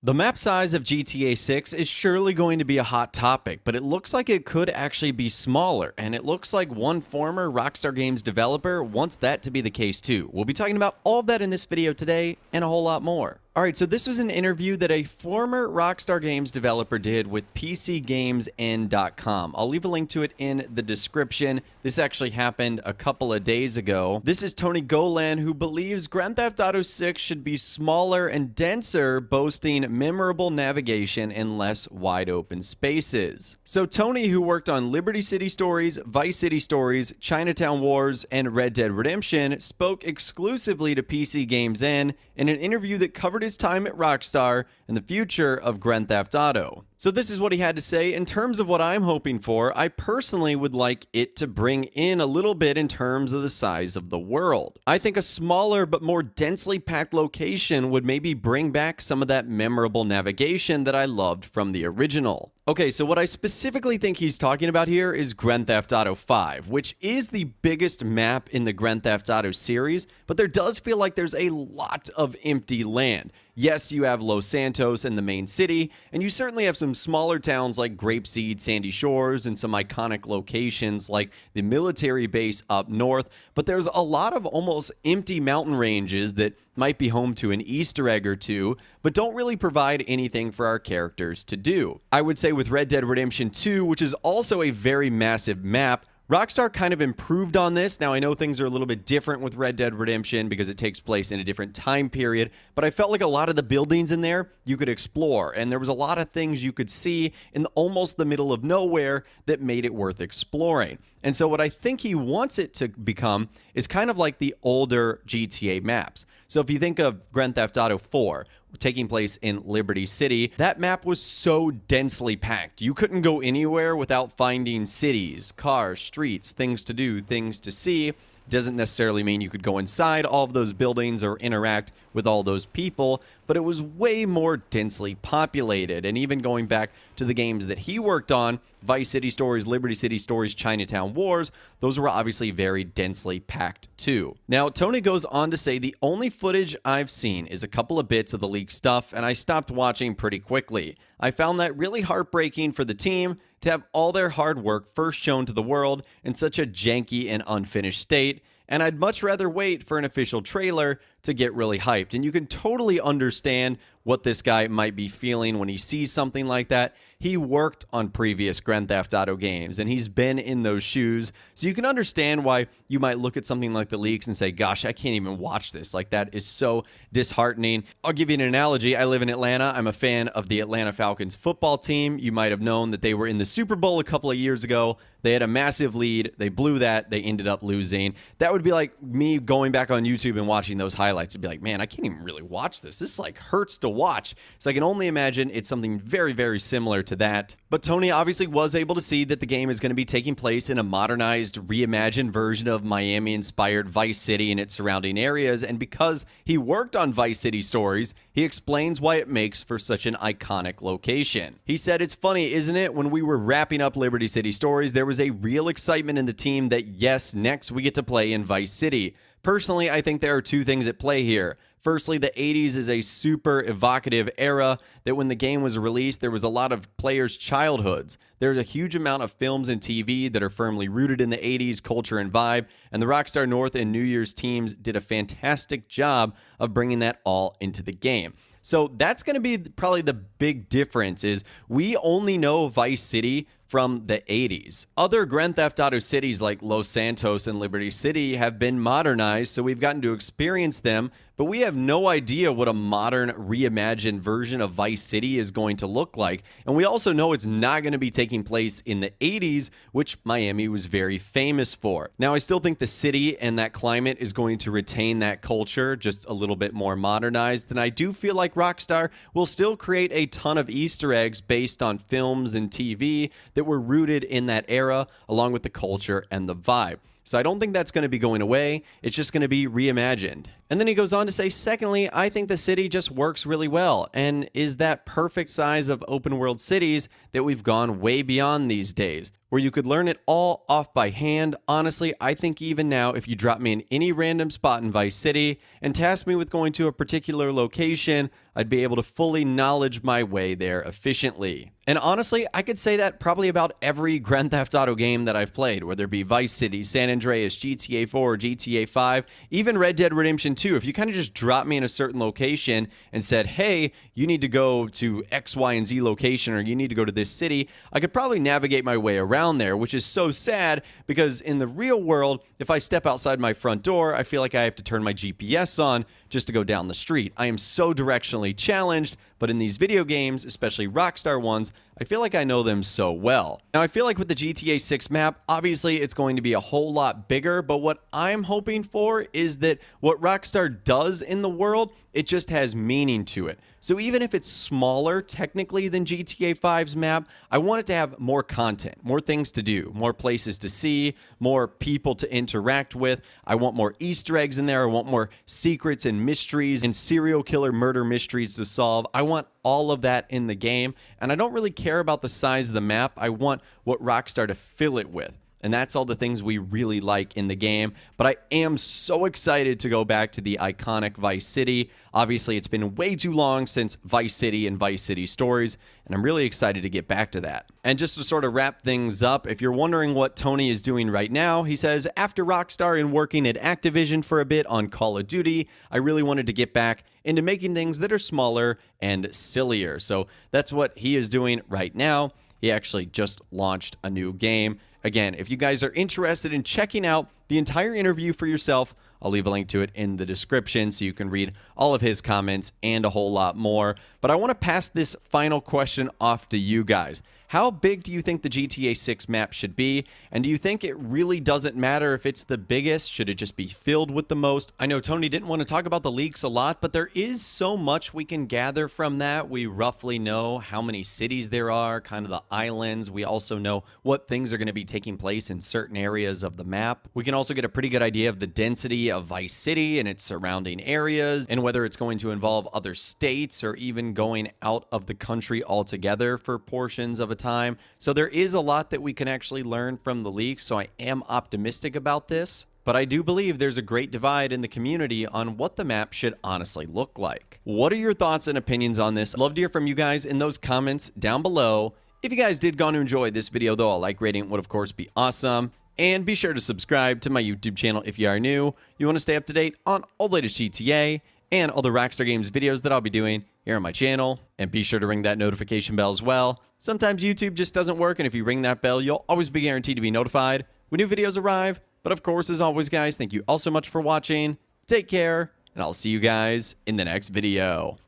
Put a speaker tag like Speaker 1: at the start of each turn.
Speaker 1: The map size of GTA 6 is surely going to be a hot topic, but it looks like it could actually be smaller, and it looks like one former Rockstar Games developer wants that to be the case too. We'll be talking about all of that in this video today and a whole lot more. Alright, so this was an interview that a former Rockstar Games developer did with PCGamesN.com. I'll leave a link to it in the description. This actually happened a couple of days ago. This is Tony Golan, who believes Grand Theft Auto 6 should be smaller and denser, boasting memorable navigation and less wide open spaces. So Tony, who worked on Liberty City Stories, Vice City Stories, Chinatown Wars, and Red Dead Redemption, spoke exclusively to PC Games N in an interview that covered his time at Rockstar and the future of Grand Theft Auto. So this is what he had to say. In terms of what I'm hoping for, I personally would like it to bring in a little bit in terms of the size of the world. I think a smaller but more densely packed location would maybe bring back some of that memorable navigation that I loved from the original. Okay, so what I specifically think he's talking about here is Grand Theft Auto 5, which is the biggest map in the Grand Theft Auto series, but there does feel like there's a lot of empty land. Yes, you have Los Santos and the main city, and you certainly have some smaller towns like Grapeseed, Sandy Shores, and some iconic locations like the military base up north, but there's a lot of almost empty mountain ranges that might be home to an Easter egg or two, but don't really provide anything for our characters to do. I would say with Red Dead Redemption 2, which is also a very massive map, Rockstar kind of improved on this. Now, I know things are a little bit different with Red Dead Redemption because it takes place in a different time period, but I felt like a lot of the buildings in there you could explore, and there was a lot of things you could see in almost the middle of nowhere that made it worth exploring. And so what I think he wants it to become is kind of like the older GTA maps. So if you think of Grand Theft Auto 4, taking place in Liberty City, that map was so densely packed. You couldn't go anywhere without finding cities, cars, streets, things to do, things to see. Doesn't necessarily mean you could go inside all of those buildings or interact with all those people, but it was way more densely populated. And even going back to the games that he worked on, Vice City Stories, Liberty City Stories, Chinatown Wars, those were obviously very densely packed too. Now, Tony goes on to say the only footage I've seen is a couple of bits of the leaked stuff, and I stopped watching pretty quickly. I found that really heartbreaking for the team to have all their hard work first shown to the world in such a janky and unfinished state, and I'd much rather wait for an official trailer to get really hyped. And you can totally understand what this guy might be feeling when he sees something like that. He worked on previous Grand Theft Auto games, and he's been in those shoes, so you can understand why you might look at something like the leaks and say, gosh, I can't even watch this. Like, that is so disheartening. I'll give you an analogy. I live in Atlanta. I'm a fan of the Atlanta Falcons football team. You might have known that they were in the Super Bowl a couple of years ago. They had a massive lead. They blew that. They ended up losing. That would be like me going back on YouTube and watching those highlights and be like, man, I can't even really watch this. This like hurts to watch. So I can only imagine it's something very, very similar to that. But Tony obviously was able to see that the game is going to be taking place in a modernized, reimagined version of Miami-inspired Vice City and its surrounding areas. And because he worked on Vice City Stories, he explains why it makes for such an iconic location. He said, it's funny, isn't it? When we were wrapping up Liberty City Stories, there was a real excitement in the team that, yes, next we get to play in Vice City. Personally, I think there are two things at play here. Firstly, the 80s is a super evocative era that when the game was released, there was a lot of players' childhoods. There's a huge amount of films and TV that are firmly rooted in the 80s culture and vibe, and the Rockstar North and New Year's teams did a fantastic job of bringing that all into the game. So that's going to be probably the big difference is we only know Vice City from the 80s. Other Grand Theft Auto cities like Los Santos and Liberty City have been modernized, so we've gotten to experience them, but we have no idea what a modern, reimagined version of Vice City is going to look like. And we also know it's not going to be taking place in the 80s, which Miami was very famous for. Now, I still think the city and that climate is going to retain that culture, just a little bit more modernized. And I do feel like Rockstar will still create a ton of Easter eggs based on films and TV that were rooted in that era, along with the culture and the vibe. So I don't think that's going to be going away. It's just going to be reimagined. And then he goes on to say, secondly, I think the city just works really well and is that perfect size of open world cities that we've gone way beyond these days. where you could learn it all off by hand. Honestly, I think even now, if you drop me in any random spot in Vice City and task me with going to a particular location, I'd be able to fully knowledge my way there efficiently. And honestly, I could say that probably about every Grand Theft Auto game that I've played, whether it be Vice City, San Andreas, GTA 4, GTA 5, even Red Dead Redemption 2. If you kind of just dropped me in a certain location and said, hey, you need to go to X, Y, and Z location, or you need to go to this city, I could probably navigate my way around there, which is so sad because in the real world, if I step outside my front door, I feel like I have to turn my GPS on just to go down the street. I am so directionally challenged, but in these video games, especially Rockstar ones, I feel like I know them so well. Now, I feel like with the GTA 6 map, obviously it's going to be a whole lot bigger, but what I'm hoping for is that what Rockstar does in the world, it just has meaning to it. So even if it's smaller technically than GTA 5's map, I want it to have more content, more things to do, more places to see, more people to interact with. I want more Easter eggs in there. I want more secrets and mysteries and serial killer murder mysteries to solve. I want all of that in the game, and I don't really care about the size of the map. I want what Rockstar to fill it with. And that's all the things we really like in the game. But I am so excited to go back to the iconic Vice City. Obviously, it's been way too long since Vice City and Vice City Stories, and I'm really excited to get back to that. And just to sort of wrap things up, if you're wondering what Tony is doing right now, he says, after Rockstar and working at Activision for a bit on Call of Duty, I really wanted to get back into making things that are smaller and sillier. So that's what he is doing right now. He actually just launched a new game. Again, if you guys are interested in checking out the entire interview for yourself, I'll leave a link to it in the description so you can read all of his comments and a whole lot more. But I want to pass this final question off to you guys. How big do you think the GTA 6 map should be? And do you think it really doesn't matter if it's the biggest? Should it just be filled with the most? I know Tony didn't want to talk about the leaks a lot, but there is so much we can gather from that. We roughly know how many cities there are, kind of the islands. We also know what things are going to be taking place in certain areas of the map. We can also get a pretty good idea of the density of Vice City and its surrounding areas, and whether it's going to involve other states or even going out of the country altogether for portions of a time. So there is a lot that we can actually learn from the leaks, so I am optimistic about this. But I do believe there's a great divide in the community on what the map should honestly look like. What are your thoughts and opinions on this? I'd love to hear from you guys in those comments down below. If you guys did go to enjoy this video, though, a like rating would of course be awesome. And be sure to subscribe to my YouTube channel if you are new. You want to stay up to date on all the latest GTA and all the Rockstar Games videos that I'll be doing here on my channel. And be sure to ring that notification bell as well. Sometimes YouTube just doesn't work, and if you ring that bell, you'll always be guaranteed to be notified when new videos arrive. But of course, as always, guys, thank you all so much for watching. Take care, and I'll see you guys in the next video.